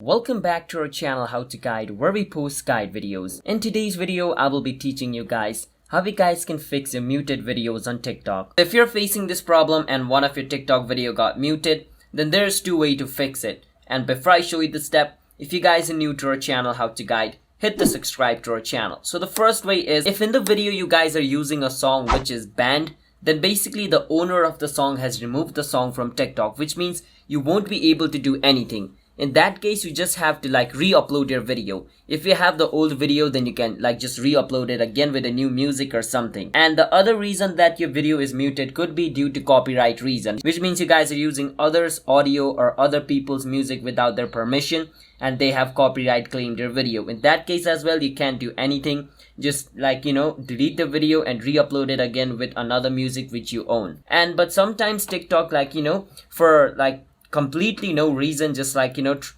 Welcome back to our channel How to Guide, where we post guide videos. In today's video, I will be teaching you guys how you guys can fix your muted videos on TikTok. If you're facing this problem and one of your TikTok video got muted, then there's two ways to fix it. And before I show you the step, if you guys are new to our channel How to Guide, hit the subscribe to our channel. So the first way is, if in the video you guys are using a song which is banned, then basically the owner of the song has removed the song from TikTok, which means you won't be able to do anything. In that case, you just have to re-upload your video. If you have the old video, then you can just re-upload it again with a new music or something. And the other reason that your video is muted could be due to copyright reason, which means you guys are using others' audio or other people's music without their permission, and they have copyright claimed your video. In that case as well, you can't do anything. Just delete the video and re-upload it again with another music which you own. But sometimes TikTok for completely no reason just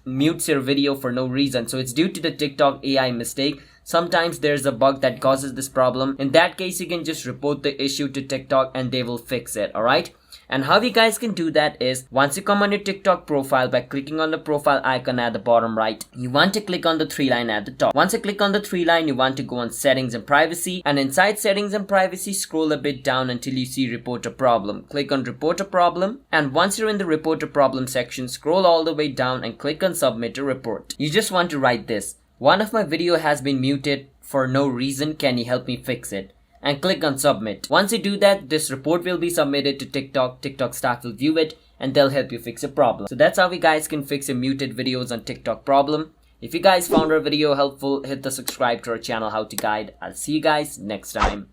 mutes your video for no reason. So it's due to the TikTok AI mistake. Sometimes there's a bug that causes this problem. In that case, you can just report the issue to TikTok and they will fix it. Alright, and how you guys can do that is, once you come on your TikTok profile, by clicking on the profile icon at the bottom right, you want to click on the three line at the top. Once you click on the three line, you want to go on settings and privacy, and inside settings and privacy, scroll a bit down until you see report a problem. Click on report a problem, and once you're in the report a problem section, scroll all the way down and click on submit a report. You just want to write this: one of my video has been muted for no reason, can you help me fix it? And click on submit. Once you do that, this report will be submitted to TikTok. TikTok staff will view it and they'll help you fix a problem. So that's how you guys can fix your muted videos on TikTok problem. If you guys found our video helpful, hit the subscribe to our channel How to Guide. I'll see you guys next time.